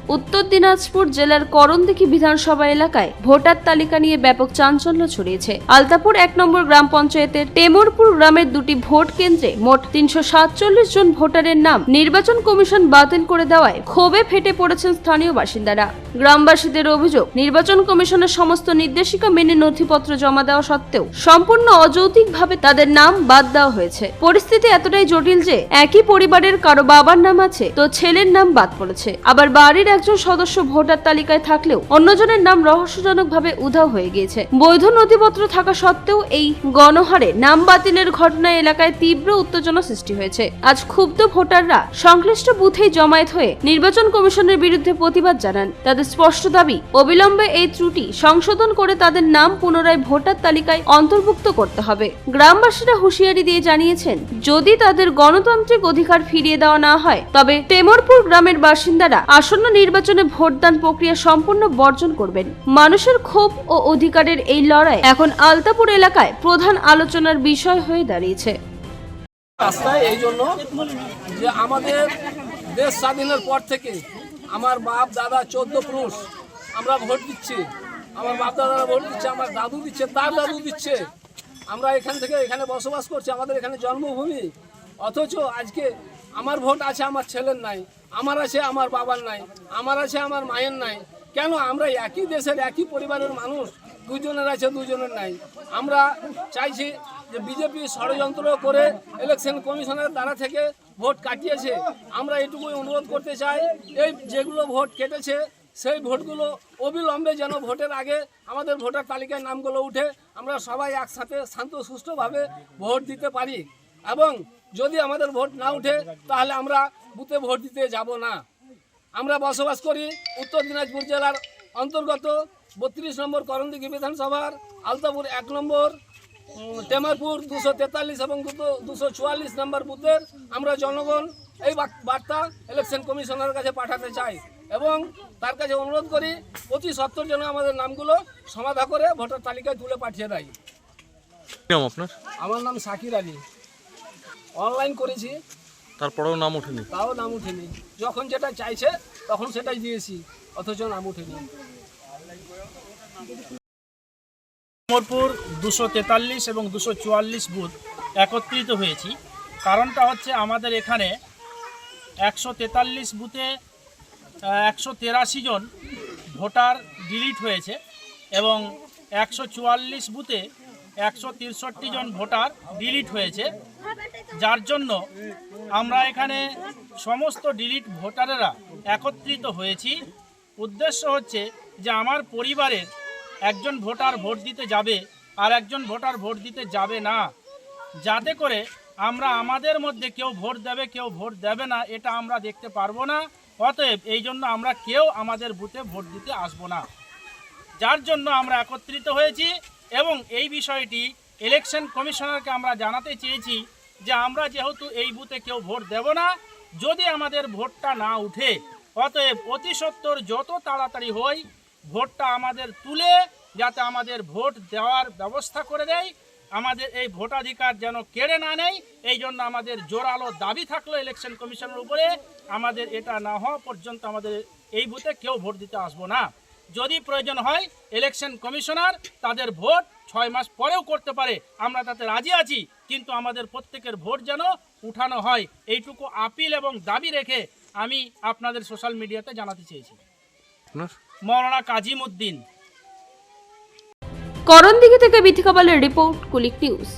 উত্তর দিনাজপুর জেলার করণদিঘি বিধানসভা এলাকায় ভোটার তালিকা নিয়ে ব্যাপক চাঞ্চল্য ছড়িয়েছে। আলতাপুর 1 নম্বর গ্রাম পঞ্চায়েতের টেমরপুর গ্রামের দুটি ভোট কেন্দ্রে মোট 347 জন ভোটারের নাম নির্বাচন কমিশন বাতিল করে দেওয়ায় ক্ষোভে ফেটে পড়েছেন স্থানীয় বাসিন্দারা। গ্রামবাসীদের অভিযোগ, নির্বাচন কমিশনের সমস্ত নির্দেশিকা মেনে নথিপত্র জমা দেওয়া সত্ত্বেও সম্পূর্ণ অযৌক্তিকভাবে তাদের নাম বাদ দেওয়া হয়েছে। পরিস্থিতি এতটাই জটিল যে একই পরিবারের কারো বাবার নাম আছে তো ছেলের নাম বাদ পড়েছে, আবার বাড়ির একজন সদস্য ভোটার তালিকায় থাকলেও অন্যজনের নাম রহস্যজনকভাবে উধাও হয়ে গিয়েছে। বৈধ নথিপত্র থাকা সত্ত্বেও এই গণহারে নাম বাতিলের ঘটনায় এলাকায় তীব্র উত্তেজনা সৃষ্টি হয়েছে। আজ ক্ষুব্ধ ভোটাররা সংশ্লিষ্ট বুথেই জমায়েত হয়ে নির্বাচন কমিশনের বিরুদ্ধে প্রতিবাদ জানান। তাদের স্পষ্ট দাবি, অবিলম্বে এই ত্রুটি সংশোধন করে তাদের নাম পুনরায় ভোটার তালিকায় অন্তর্ভুক্ত করতে হবে। গ্রামবাসীরা হুঁশিয়ারি দিয়ে জানিয়েছেন, যদি তাদের গণতান্ত্রিক অধিকার ফিরিয়ে দেওয়া না হয় তবে টেমরপুর গ্রামের বাসিন্দারা আসন্ন নির্বাচনে ভোটদান প্রক্রিয়া সম্পূর্ণ বর্জন করবেন। মানুষের ক্ষোভ ও অধিকারের এই লড়াই এখন আলতাপুর এলাকায় প্রধান আলোচনার বিষয় হয়ে দাঁড়িয়েছে। রাস্তায় এই জন্য যে আমাদের দেশ স্বাধীনের পর থেকে আমার বাপ দাদা 14 পুরুষ আমরা ভোট দিচ্ছি, আমার বাপ দাদারা ভোট দিচ্ছে, আমার দাদু দিচ্ছে, তার দাদু দিচ্ছে। আমরা এখান থেকে এখানে বসবাস করছি, আমাদের এখানে জন্মভূমি। অথচ আজকে আমার ভোট আছে, আমার ছেলের নাই, আমার আছে আমার বাবার নাই, আমার আছে আমার মায়ের নাই। কেন? আমরা একই দেশের একই পরিবারের মানুষ, দুজনের আছে দুজনের নাই। আমরা চাইছি যে বিজেপি ষড়যন্ত্র করে ইলেকশন কমিশনের দ্বারা থেকে ভোট কাটিয়েছে। আমরা এটুকুই অনুরোধ করতে চাই, এই যেগুলো ভোট কেটেছে সেই ভোটগুলো অবিলম্বে যেন ভোটের আগে আমাদের ভোটার তালিকায় নামগুলো উঠে আমরা সবাই একসাথে শান্ত সুষ্ঠুভাবে ভোট দিতে পারি। এবং যদি আমাদের ভোট না উঠে তাহলে আমরা বুথে ভোট দিতে যাব না। আমরা বসবাস করি উত্তর দিনাজপুর জেলার অন্তর্গত 32 নম্বর করণদিঘি বিধানসভার আলতাপুর 1 নম্বর টেমরপুর 243 এবং 244 নম্বর বুথের আমরা জনগণ এই বার্তা ইলেকশন কমিশনের কাছে পাঠাতে চাই এবং তার কাছে অনুরোধ করি অতি সত্বর যেন আমাদের নামগুলো সমাধা করে ভোটার তালিকায় তুলে পাঠিয়ে দেয়। আপনার? আমার নাম শাকির আলী। অনলাইন করেছি, তারপরেও নাম ওঠেনি? তাও নাম উঠেনি। যখন যেটা চাইছে তখন সেটাই দিয়েছি, অথচ নাম উঠেনি। টেমরপুর 243 এবং 244 বুথ একত্রিত হয়েছি। কারণটা হচ্ছে আমাদের এখানে 143 বুথে 183 জন ভোটার ডিলিট হয়েছে এবং 144 বুথে 163 জন ভোটার ডিলিট হয়েছে, যার জন্য আমরা এখানে সমস্ত ডিলিট ভোটারেরা একত্রিত হয়েছি। উদ্দেশ্য হচ্ছে যে আমার পরিবারের একজন ভোটার ভোট দিতে যাবে আর একজন ভোটার ভোট দিতে যাবে না, যাতে করে আমরা আমাদের মধ্যে কেউ ভোট দেবে কেউ ভোট দেবে না এটা আমরা দেখতে পারবো না। অতএব এই জন্য আমরা কেউ আমাদের বুথে ভোট দিতে আসবো না, যার জন্য আমরা একত্রিত হয়েছি। এবং এই বিষয়টি ইলেকশন কমিশনারকে আমরা জানাতে চেয়েছি যে আমরা যেহেতু এই বুথে কেউ ভোট দেব না, যদি আমাদের ভোটটা না উঠে অতএব অতি সত্বর যত তাড়াতাড়ি হয় ভোটটা আমাদের তুলে যাতে আমাদের ভোট দেওয়ার ব্যবস্থা করে দেয়, আমাদের এই ভোটাধিকার যেন কেড়ে না নেয়। এই জন্য আমাদের জোরালো দাবি থাকলো ইলেকশন কমিশনের উপরে, আমাদের এটা না হওয়া পর্যন্ত আমাদের এই বুথে কেউ ভোট দিতে আসবো না। যদি প্রয়োজন হয় ইলেকশন কমিশনার তাদের ভোট 6 মাস পরেও করতে পারে, আমরা তাতে রাজি আছি, কিন্তু আমাদের প্রত্যেকের ভোট যেন উঠানো হয় এইটুকু আপিল এবং দাবি রেখে আমি আপনাদের সোশ্যাল মিডিয়াতে জানাতে চেয়েছি। মৌলানা কাজিম উদ্দিন। করণদিঘি থেকে বিথিকা পালের রিপোর্ট, কুলিক নিউজ।